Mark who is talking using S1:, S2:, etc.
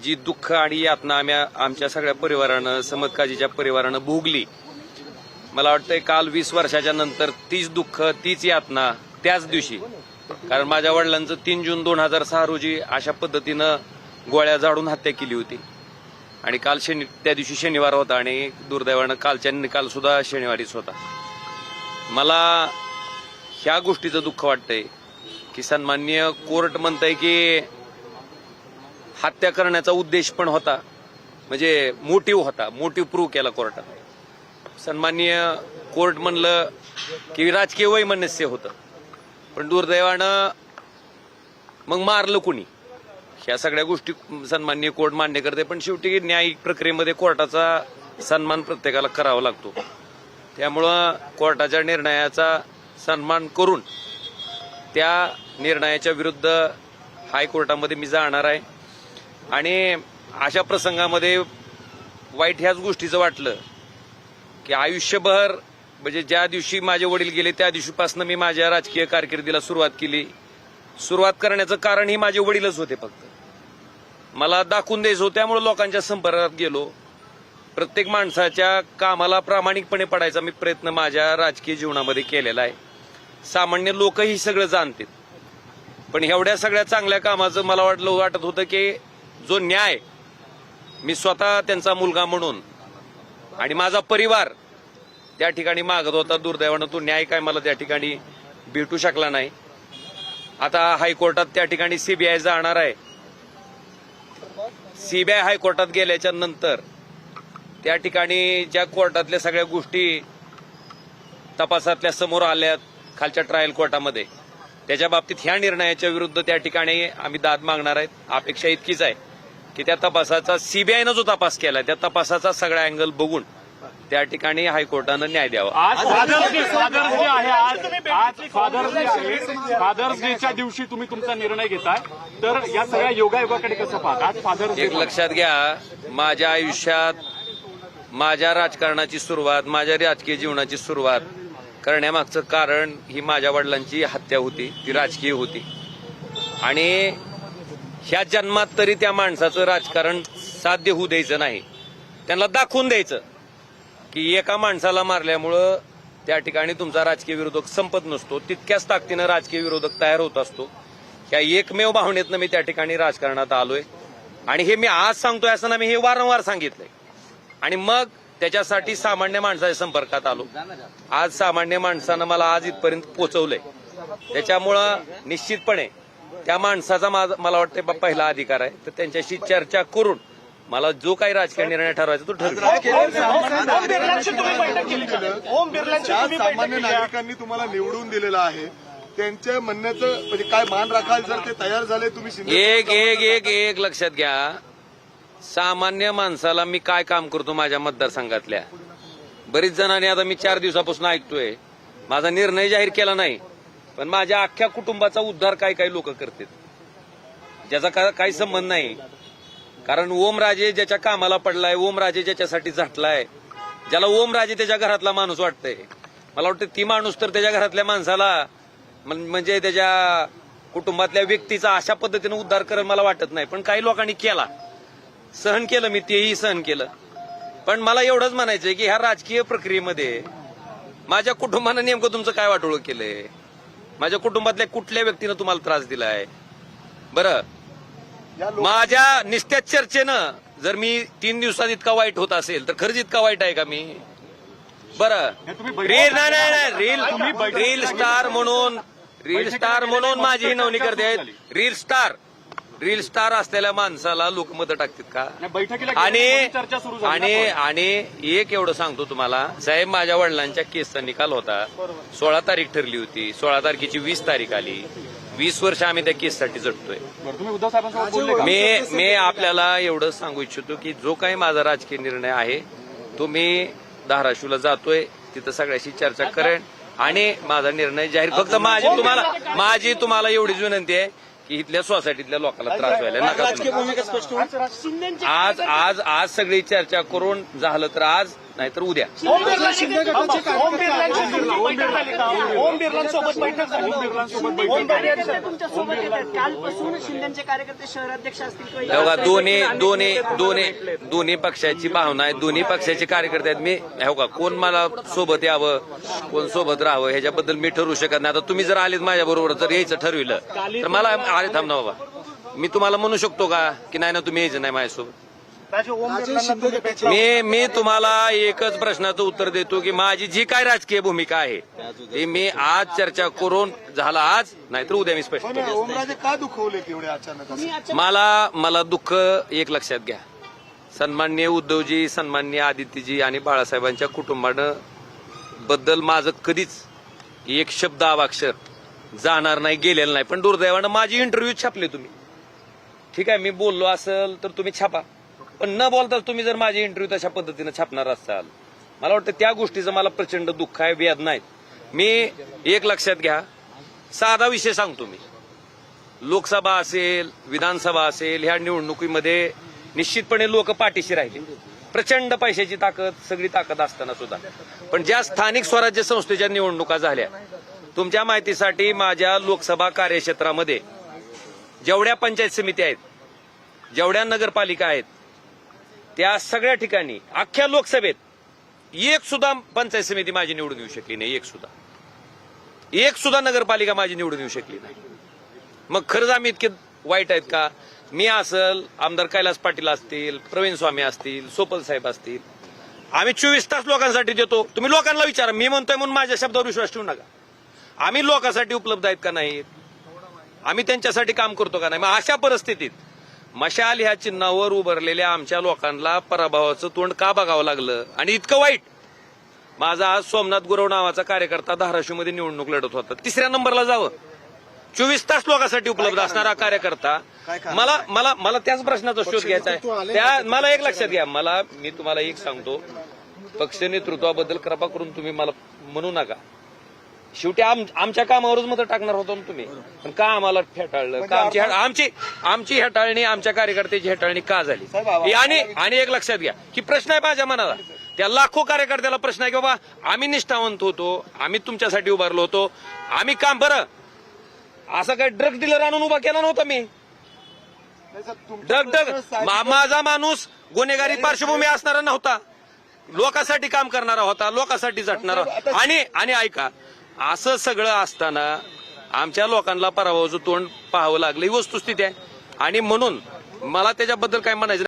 S1: जी दुःख आणि यातना आमच्या सगळ्या परिवारानं, समतकाजीच्या परिवारानं भोगली, मला वाटतंय काल 20 वर्षाच्या नंतर तीच दुःख, तीच यातना त्याच दिवशी, कारण माझ्या वडिलांचं 3 जून 2006 रोजी अशा पद्धतीनं गोळ्या झाडून हत्या केली होती आणि काल त्या दिवशी शनिवार होता आणि दुर्दैवानं कालच्या निकाल सुद्धा शनिवारीच होता. मला ह्या गोष्टीचं दुःख वाटतंय की सन्माननीय कोर्ट म्हणतंय की हत्या करण्याचा उद्देश पण होता, म्हणजे मोटिव्ह होता, मोटिव्ह प्रूव्ह केला कोर्टात. सन्माननीय कोर्ट म्हणलं की राजकीय वैमनस्य होतं, पण दुर्दैवानं मग मारलं कुणी, ह्या सगळ्या गोष्टी सन्माननीय कोर्ट मान्य करते. पण शेवटी न्यायिक प्रक्रियेमध्ये कोर्टाचा सन्मान प्रत्येकाला करावा लागतो. त्यामुळं कोर्टाच्या निर्णयाचा सन्मान करून त्या निर्णयाच्या विरुद्ध हायकोर्टामध्ये मी जाणार आहे. आणि अशा प्रसंगामध्ये वाईट ह्याच गोष्टीचं वाटलं की आयुष्यभर, म्हणजे ज्या दिवशी माझे वडील गेले त्या दिवशीपासून मी माझ्या राजकीय कारकिर्दीला सुरुवात केली. सुरुवात करण्याचं कारण ही माझे वडीलच होते. फक्त मला दाखवून द्यायचं होतं, त्यामुळे लोकांच्या संपर्कात गेलो. प्रत्येक माणसाच्या कामाला प्रामाणिकपणे पडायचा मी प्रयत्न माझ्या राजकीय जीवनामध्ये केलेला आहे. सामान्य लोकही सगळं जाणतात, पण एवढ्या सगळ्या चांगल्या कामाचं मला वाटत होतं की जो न्याय मी स्वतः त्यांचा मुलगा म्हणून आणि माझा परिवार त्या ठिकाणी मागत होता, दुर्दैवानं तो न्याय काय मला त्या ठिकाणी भेटू शकला नाही. आता हायकोर्टात त्या ठिकाणी सीबीआय जाणार आहे. सीबीआय हायकोर्टात गेल्याच्या नंतर त्या ठिकाणी ज्या कोर्टातल्या सगळ्या गोष्टी तपासातल्या समोर आल्यात खालच्या ट्रायल कोर्टामध्ये, त्याच्या बाबतीत ह्या निर्णयाच्या विरुद्ध त्या ठिकाणी आम्ही दाद मागणार आहेत. अपेक्षा इतकीच आहे की त्या तपासाचा, सीबीआयनं जो तपास केला त्या तपासाचा सगळा अँगल बघून त्या ठिकाणी हायकोर्टानं न्याय द्यावा.
S2: फादर्स डेच्या दिवशी तुम्ही तुमचा निर्णय घेताय, तर या सगळ्या योगायोगाकडे कसं पाहता? आज फादर्स डे.
S1: एक लक्षात घ्या, माझ्या आयुष्यात, माझ्या राजकारणाची सुरुवात, माझ्या राजकीय जीवनाची सुरुवात करण्यामागचं कारण ही माझ्या वडिलांची हत्या होती, ती राजकीय होती. आणि ह्या जन्मात तरी त्या माणसाचं राजकारण साध्य होऊ द्यायचं नाही. त्यांना दाखवून द्यायचं की एका माणसाला मारल्यामुळं त्या ठिकाणी तुमचा राजकीय विरोधक संपत नसतो, तितक्याच ताकदीनं राजकीय विरोधक तयार होत असतो. ह्या एकमेव भावनेतनं मी त्या ठिकाणी राजकारणात आलोय. आणि हे मी आज सांगतोय असं ना, मी हे वारंवार सांगितलंय. आणि मग त्याच्यासाठी सामान्य माणसाच्या संपर्कात आलो. आज सामान्य माणसानं मला आज इथपर्यंत पोहोचवलंय. त्याच्यामुळं निश्चितपणे त्या माणसाचा मला वाटतं पहिला अधिकार आहे, तर त्यांच्याशी चर्चा करून मला जो काही राजकीय निर्णय ठरवायचा तो ठरवेल.
S3: सामान्य नागरिकांनी तुम्हाला निवडून दिलेलं आहे, त्यांच्या म्हणण्याचं म्हणजे काय मान राखाल जर ते तयार झाले तुम्ही?
S1: एक लक्षात घ्या, सामान्य माणसाला मी काय काम करतो माझ्या मतदारसंघातल्या बरीच जणांनी, आता मी 4 दिवसापासून ऐकतोय, माझा निर्णय जाहीर केला नाही, पण माझ्या अख्ख्या कुटुंबाचा उद्धार काही लोक करतात, ज्याचा काही संबंध नाही. कारण ओमराजे ज्याच्या कामाला पडलाय, ओमराजे ज्याच्यासाठी झटलाय, ज्याला ओमराजे त्याच्या घरातला माणूस वाटतंय, मला वाटतं ती माणूस तर त्याच्या घरातल्या माणसाला, म्हणजे त्याच्या कुटुंबातल्या व्यक्तीचा अशा पद्धतीने उद्धार करेल मला वाटत नाही. पण काही लोकांनी केला, सहन केलं, मी तेही सहन केलं. पण मला एवढंच म्हणायचंय की ह्या राजकीय प्रक्रियेमध्ये माझ्या कुटुंबानं नेमकं तुमचं काय वाटोळं केलंय? माझ्या कुटुंबातल्या कुठल्या व्यक्तीनं तुम्हाला त्रास दिलाय? बरं, माझ्या निस्त्या चर्चेनं जर मी 3 दिवसात इतका वाईट होत असेल तर खरंच इतका वाईट आहे का मी? बरं, रील स्टार म्हणून माझी ही नोंदणी करते. रील स्टार असलेल्या माणसाला लोक मतं टाकतात का? आणि एक एवढं सांगतो तुम्हाला साहेब, माझ्या वडिलांच्या केसचा निकाल होता, 16 तारीख ठरली होती, 16 तारखेची 20 तारीख आली. 20 वर्ष आम्ही त्या केससाठी झटतोय. मी आपल्याला एवढं सांगू इच्छितो की जो काही माझा राजकीय निर्णय आहे तो मी धाराशिवला जातोय, तिथं सगळ्याशी चर्चा करेन आणि माझा निर्णय जाहीर. फक्त माझी तुम्हाला एवढीच विनंती आहे की इथल्या सोसायटीतल्या लोकांना त्रास व्हायला नका. आज सगळी चर्चा करून झालं तर आज नाहीतर उद्या.
S4: ओम बिर्लांसोबत बैठक झाली. ओम बिर्ला तुमच्यासोबत येतात. कालपासून शिंदेचे कार्यकर्ते शहराध्यक्ष असतील किंवा
S1: बघा दोन्ही पक्षाची भावना आहे, दोन्ही पक्षाचे कार्यकर्ते आहेत. मी हो का कोण मला सोबत यावं कोण सोबत राहावं ह्याच्याबद्दल मी ठरवू शकत नाही. आता तुम्ही जर आलेत माझ्या बरोबर जर यायचं ठरविलं तर मला आले थांब ना बाबा. मी तुम्हाला म्हणू शकतो का की नाही ना तुम्ही यायचं नाही माझ्यासोबत. मी तुम्हाला एकच प्रश्नाचं उत्तर देतो की माझी जी काय राजकीय भूमिका आहे ती मी आज चर्चा करून झाला आज नाहीतर उद्या मी स्पष्ट
S3: पण ओमराजे का दुखवले एवढे अचानक असं?
S1: मला दुःख एक लक्षात घ्या. सन्माननीय उद्धवजी, सन्माननीय आदित्यजी आणि बाळासाहेबांच्या कुटुंबानं बद्दल माझं कधीच एक शब्द अवाक्षर जाणार नाही, गेलेलं नाही. पण दुर्दैवानं माझी इंटरव्ह्यू छापले तुम्ही. ठीक आहे, मी बोललो असेल तर तुम्ही छापा, पण न बोलता तुम्ही जर माझी इंटरव्ह्यू तशा पद्धतीनं छापणार असाल मला वाटतं त्या गोष्टीचं मला प्रचंड दुःख आहे, वेदना आहेत. मी एक लक्षात घ्या, साधा विषय सांगतो मी. लोकसभा असेल विधानसभा असेल ह्या निवडणुकीमध्ये निश्चितपणे लोक पाठीशी राहिले. प्रचंड पैशाची ताकद सगळी ताकद असताना सुद्धा. पण ज्या स्थानिक स्वराज्य संस्थेच्या निवडणुका झाल्या तुमच्या माहितीसाठी माझ्या लोकसभा कार्यक्षेत्रामध्ये जेवढ्या पंचायत समिती आहेत जेवढ्या नगरपालिका आहेत त्या सगळ्या ठिकाणी अख्ख्या लोकसभेत एक सुद्धा पंचायत समिती माझी निवडून येऊ शकली नाही. एक सुद्धा नगरपालिका माझी निवडून येऊ शकली नाही. मग खरंच आम्ही इतके वाईट आहेत का? मी असेल, आमदार कैलास पाटील असतील, प्रवीण स्वामी असतील, सोपल साहेब असतील, आम्ही 24 तास लोकांसाठी देतो. तुम्ही लोकांना विचारा, मी म्हणतोय म्हणून माझ्या शब्दावर विश्वास ठेवू नका. आम्ही लोकांसाठी उपलब्ध आहेत का नाहीत, आम्ही त्यांच्यासाठी काम करतो का नाही. मग अशा परिस्थितीत मशाल ह्या चिन्हावर उभारलेल्या आमच्या लोकांना पराभवाचं तोंड का बघावं लागलं आणि इतकं वाईट. माझा आज सोमनाथ गुरव नावाचा कार्यकर्ता धाराशिवमध्ये निवडणूक लढत होता, 3ऱ्या नंबरला जावं. 24 तास लोकांसाठी उपलब्ध असणारा कार्यकर्ता मला त्याच प्रश्नाचा शोध घ्यायचा आहे. त्या मला एक लक्षात घ्या, मी तुम्हाला एक सांगतो, पक्ष नेतृत्वाबद्दल कृपा करून तुम्ही मला म्हणू नका. शेवटी आमच्या कामावरच मत टाकणार होतो ना तुम्ही, पण का आम्हाला फेटाळलं का? आमची हेटाळणी आमच्या कार्यकर्त्याची हेटाळणी का झाली? आणि एक लक्षात घ्या की प्रश्न आहे माझ्या मनाला, त्या लाखो कार्यकर्त्याला प्रश्न आहे की बाबा आम्ही निष्ठावंत होतो, आम्ही तुमच्यासाठी उभारलो होतो, आम्ही काम बरं असं काही ड्रग डीलर आणून उभा केला नव्हता मी. माझा माणूस गुन्हेगारी पार्श्वभूमी असणारा नव्हता, लोकांसाठी काम करणारा होता, लोकांसाठी झटणारा. आणि ऐका, असं सगळं असताना आमच्या लोकांना पराभवाचं तोंड पाहावं लागलं ही वस्तुस्थिती आहे. आणि म्हणून मला त्याच्याबद्दल काय म्हणायचं